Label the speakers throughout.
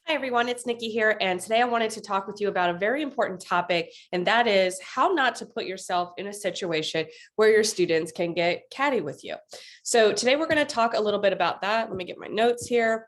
Speaker 1: Hi everyone, it's Nikki here, and today I wanted to talk with you about a very important topic, and that is how not to put yourself in a situation where your students can get catty with you. So today we're going to talk a little bit about that. Let me get my notes here,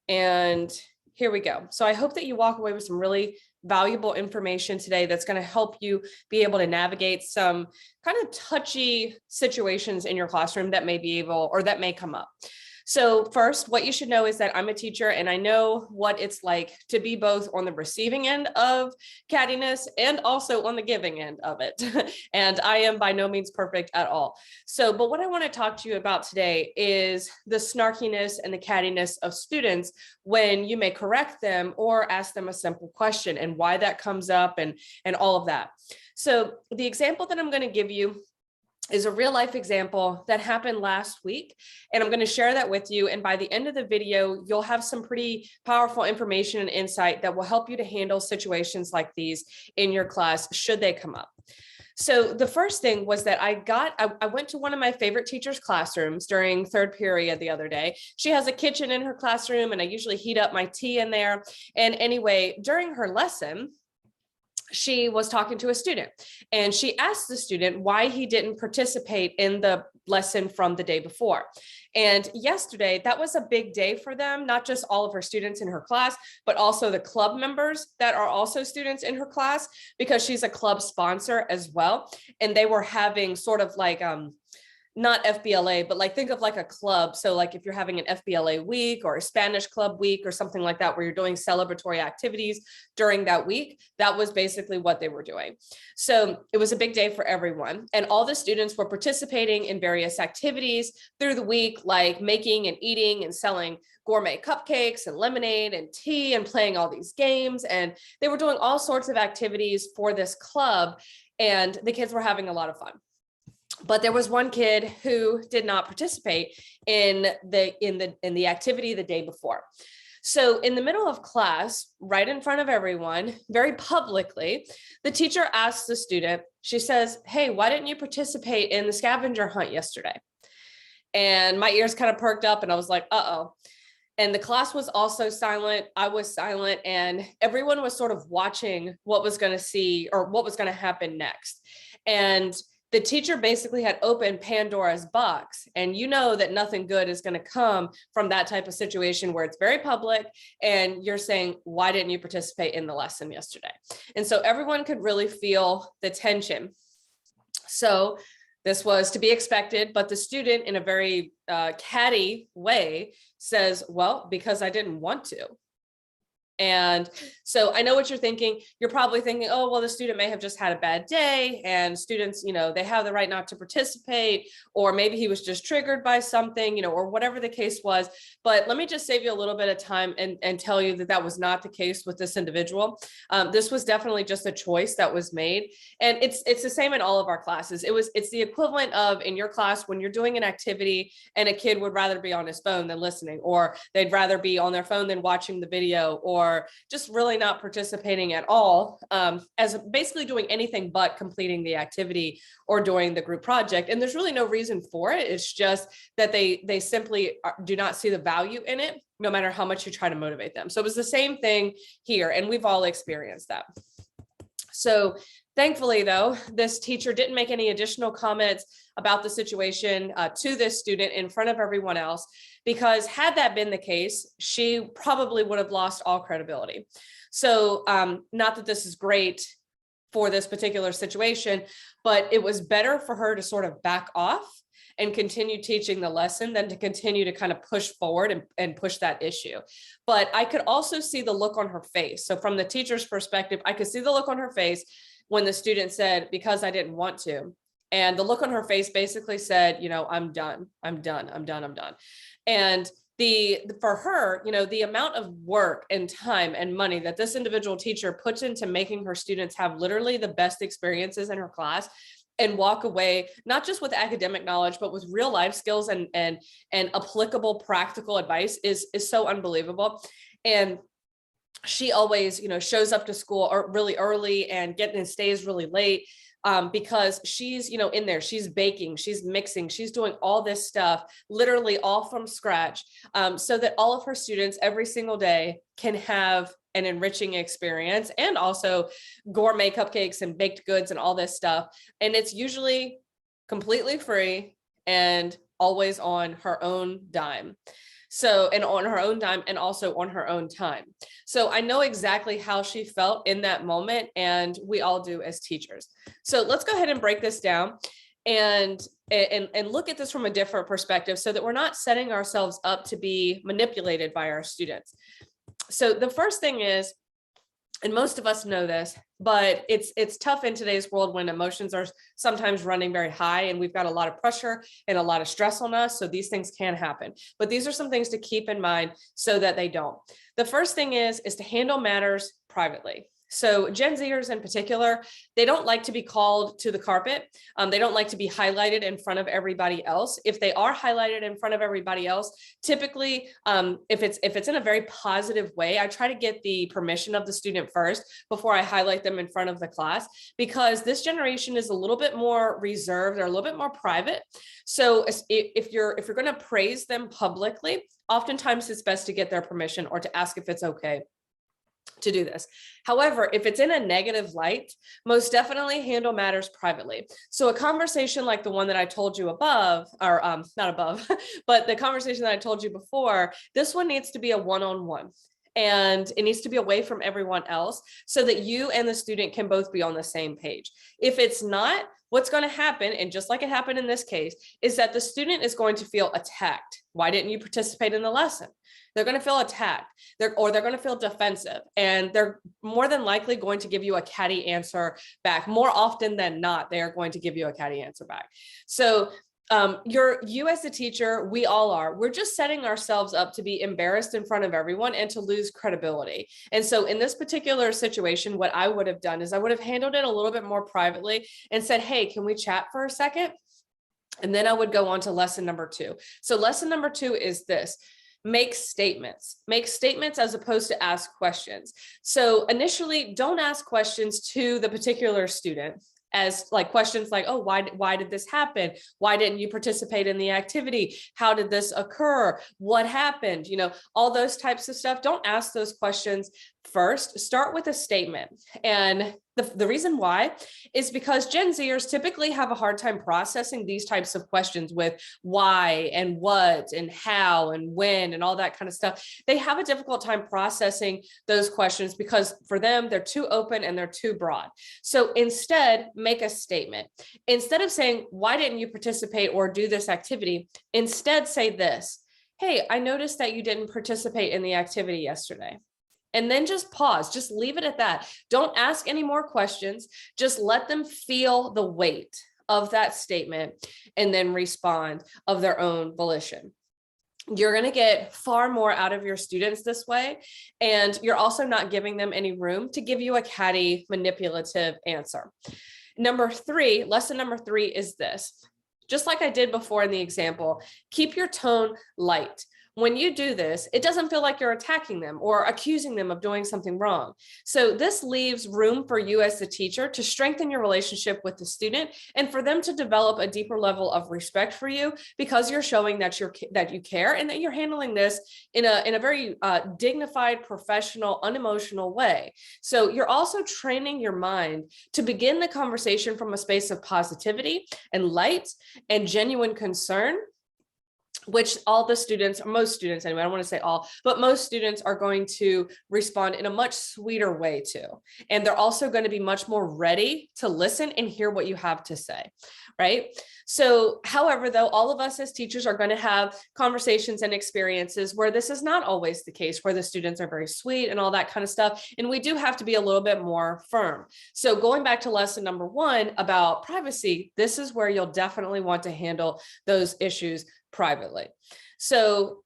Speaker 1: and here we go. So I hope that you walk away with some really valuable information today that's going to help you be able to navigate some kind of touchy situations in your classroom that may be able or that may come up. So first, what you should know is that I'm a teacher and I know what it's like to be both on the receiving end of cattiness and also on the giving end of it. And I am by no means perfect at all. But what I want to talk to you about today is the snarkiness and the cattiness of students when you may correct them or ask them a simple question and why that comes up and all of that. So the example that I'm going to give you is a real life example that happened last week. And I'm going to share that with you. And by the end of the video, you'll have some pretty powerful information and insight that will help you to handle situations like these in your class, should they come up. So the first thing was that I went to one of my favorite teachers' classrooms during third period the other day. She has a kitchen in her classroom and I usually heat up my tea in there. And anyway, during her lesson, she was talking to a student and she asked the student why he didn't participate in the lesson from the day before. And yesterday, that was a big day for them, not just all of her students in her class, but also the club members that are also students in her class, because she's a club sponsor as well. And they were having sort of like, not FBLA, but like think of like a club. So like if you're having an FBLA week or a Spanish club week or something like that, where you're doing celebratory activities during that week, that was basically what they were doing. So it was a big day for everyone. And all the students were participating in various activities through the week, like making and eating and selling gourmet cupcakes and lemonade and tea and playing all these games. And they were doing all sorts of activities for this club. And the kids were having a lot of fun. But there was one kid who did not participate in the activity the day before. So in the middle of class, right in front of everyone, very publicly, the teacher asks the student, she says, "Hey, why didn't you participate in the scavenger hunt yesterday?" And my ears kind of perked up and I was like, uh-oh. And the class was also silent. I was silent and everyone was sort of watching what was going to happen next. And the teacher basically had opened Pandora's box, and you know that nothing good is going to come from that type of situation where it's very public and you're saying, why didn't you participate in the lesson yesterday? And so everyone could really feel the tension. So this was to be expected, but the student in a very catty way says, well, because I didn't want to. And so I know what you're thinking. You're probably thinking, oh, well, the student may have just had a bad day and students, they have the right not to participate, or maybe he was just triggered by something, or whatever the case was. But let me just save you a little bit of time and tell you that that was not the case with this individual. This was definitely just a choice that was made. And it's the same in all of our classes. It's the equivalent of in your class when you're doing an activity and a kid would rather be on his phone than listening, or they'd rather be on their phone than watching the video, or just really not participating at all, as basically doing anything but completing the activity or doing the group project. And there's really no reason for it. It's just that they simply do not see the value in it, no matter how much you try to motivate them. So it was the same thing here, and we've all experienced that. So thankfully, though, this teacher didn't make any additional comments about the situation to this student in front of everyone else, because had that been the case, she probably would have lost all credibility. So not that this is great for this particular situation, but it was better for her to sort of back off and continue teaching the lesson than to continue to kind of push forward and push that issue. But I could also see the look on her face. So from the teacher's perspective, I could see the look on her face when the student said, because I didn't want to. And the look on her face basically said, I'm done. I'm done. I'm done. I'm done. And for her, the amount of work and time and money that this individual teacher puts into making her students have literally the best experiences in her class and walk away, not just with academic knowledge, but with real life skills and applicable practical advice is so unbelievable. And she always, shows up to school really early and stays really late. because she's, in there, she's baking, she's mixing, she's doing all this stuff, literally all from scratch, so that all of her students every single day can have an enriching experience, and also gourmet cupcakes and baked goods and all this stuff. And it's usually completely free and always on her own dime. So, and on her own dime and also on her own time. So I know exactly how she felt in that moment, and we all do as teachers. So let's go ahead and break this down and look at this from a different perspective, so that we're not setting ourselves up to be manipulated by our students. So the first thing is, and most of us know this, but it's tough in today's world when emotions are sometimes running very high, and we've got a lot of pressure and a lot of stress on us. So these things can happen, but these are some things to keep in mind so that they don't. The first thing is to handle matters privately. So Gen Zers in particular, they don't like to be called to the carpet. They don't like to be highlighted in front of everybody else. If they are highlighted in front of everybody else, typically, if it's in a very positive way, I try to get the permission of the student first before I highlight them in front of the class, because this generation is a little bit more reserved or a little bit more private. So if you're going to praise them publicly, oftentimes it's best to get their permission or to ask if it's okay to do this. However, if it's in a negative light, most definitely handle matters privately. So a conversation like the one that I told you above, or not above, but the conversation that I told you before, this one needs to be a one-on-one. And it needs to be away from everyone else so that you and the student can both be on the same page. If it's not, what's going to happen, and just like it happened in this case, is that the student is going to feel attacked. Why didn't you participate in the lesson? They're going to feel attacked, they're going to feel defensive, and they're more than likely going to give you a catty answer back. More often than not, they are going to give you a catty answer back. So you as a teacher, we all are, we're just setting ourselves up to be embarrassed in front of everyone and to lose credibility. And so in this particular situation, what I would have done is I would have handled it a little bit more privately and said, hey, can we chat for a second? And then I would go on to lesson number 2. So lesson number 2 is this: make statements as opposed to ask questions. So initially, don't ask questions to the particular student as like questions like, oh, why did this happen? Why didn't you participate in the activity? How did this occur? What happened? All those types of stuff. Don't ask those questions first. Start with a statement. And the reason why is because Gen Zers typically have a hard time processing these types of questions with why and what and how and when and all that kind of stuff. They have a difficult time processing those questions because for them, they're too open and they're too broad. So instead, make a statement. Instead of saying, why didn't you participate or do this activity? Instead, say this: hey, I noticed that you didn't participate in the activity yesterday. And then just pause, just leave it at that. Don't ask any more questions. Just let them feel the weight of that statement and then respond of their own volition. You're going to get far more out of your students this way. And you're also not giving them any room to give you a catty, manipulative answer. Lesson number 3 is this. Just like I did before in the example, keep your tone light. When you do this, it doesn't feel like you're attacking them or accusing them of doing something wrong. So this leaves room for you as the teacher to strengthen your relationship with the student and for them to develop a deeper level of respect for you, because you're showing that you care and that you're handling this in a very dignified, professional, unemotional way. So you're also training your mind to begin the conversation from a space of positivity and light and genuine concern, which all the students, or most students anyway, I don't want to say all, but most students are going to respond in a much sweeter way too. And they're also going to be much more ready to listen and hear what you have to say, right? So, however, though, all of us as teachers are going to have conversations and experiences where this is not always the case, where the students are very sweet and all that kind of stuff. And we do have to be a little bit more firm. So going back to lesson number 1 about privacy, this is where you'll definitely want to handle those issues privately. So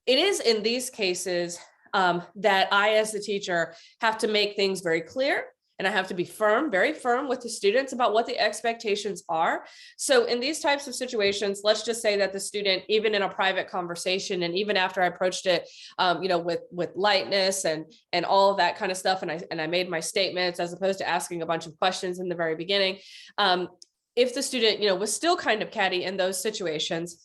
Speaker 1: it is in these cases that I, as the teacher, have to make things very clear And I have to be firm, very firm with the students about what the expectations are. So in these types of situations, let's just say that the student, even in a private conversation, and even after I approached it, with lightness and all of that kind of stuff, and I made my statements as opposed to asking a bunch of questions in the very beginning. If the student, was still kind of catty in those situations,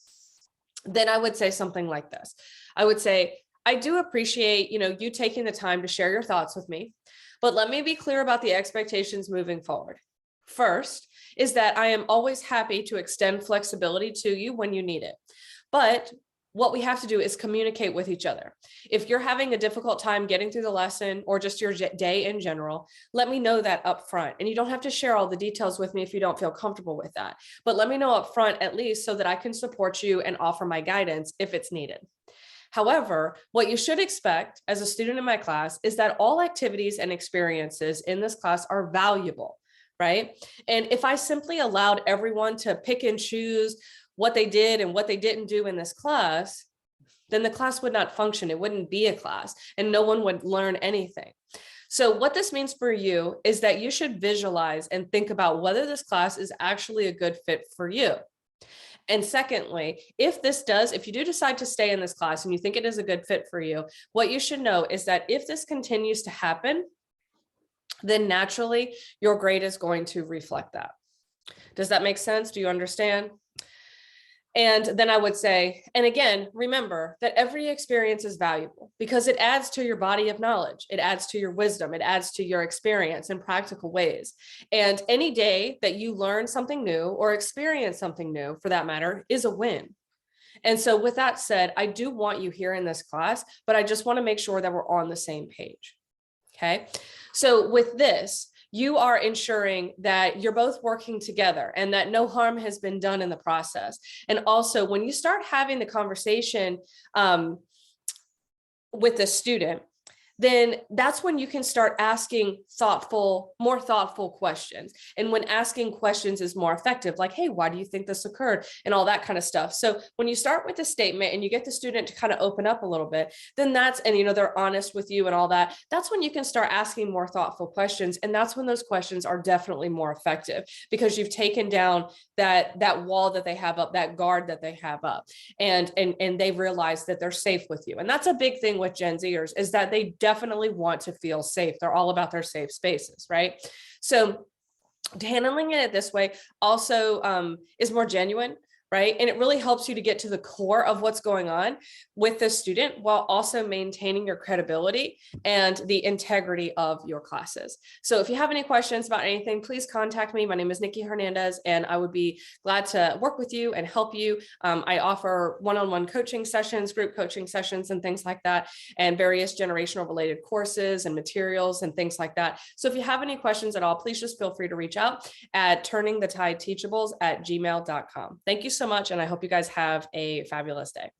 Speaker 1: then I would say something like this. I would say, I do appreciate, you taking the time to share your thoughts with me, but let me be clear about the expectations moving forward. First is that I am always happy to extend flexibility to you when you need it. But what we have to do is communicate with each other. If you're having a difficult time getting through the lesson or just your day in general, let me know that up front. And you don't have to share all the details with me if you don't feel comfortable with that. But let me know up front, at least, so that I can support you and offer my guidance if it's needed. However, what you should expect as a student in my class is that all activities and experiences in this class are valuable, right? And if I simply allowed everyone to pick and choose what they did and what they didn't do in this class, then the class would not function. It wouldn't be a class and no one would learn anything. So what this means for you is that you should visualize and think about whether this class is actually a good fit for you. And secondly, if you do decide to stay in this class and you think it is a good fit for you, what you should know is that if this continues to happen, then naturally your grade is going to reflect that. Does that make sense? Do you understand? And then I would say, and again, remember that every experience is valuable because it adds to your body of knowledge. It adds to your wisdom. It adds to your experience in practical ways. And any day that you learn something new or experience something new, for that matter, is a win. And so with that said, I do want you here in this class, but I just want to make sure that we're on the same page. Okay. So with this, you are ensuring that you're both working together and that no harm has been done in the process. And also when you start having the conversation with the student, then that's when you can start asking more thoughtful questions. And when asking questions is more effective, like, hey, why do you think this occurred? And all that kind of stuff. So when you start with a statement and you get the student to kind of open up a little bit, then they're honest with you and all that, that's when you can start asking more thoughtful questions. And that's when those questions are definitely more effective because you've taken down that wall that they have up, that guard that they have up, and they've realized that they're safe with you. And that's a big thing with Gen Zers, is that they definitely want to feel safe. They're all about their safe spaces, right? So handling it this way also is more genuine, right? And it really helps you to get to the core of what's going on with the student while also maintaining your credibility and the integrity of your classes. So if you have any questions about anything, please contact me. My name is Nikki Hernandez, and I would be glad to work with you and help you. I offer one-on-one coaching sessions, group coaching sessions, and things like that, and various generational related courses and materials and things like that. So if you have any questions at all, please just feel free to reach out at turningthetideteachables@gmail.com. Thank you so much, and I hope you guys have a fabulous day.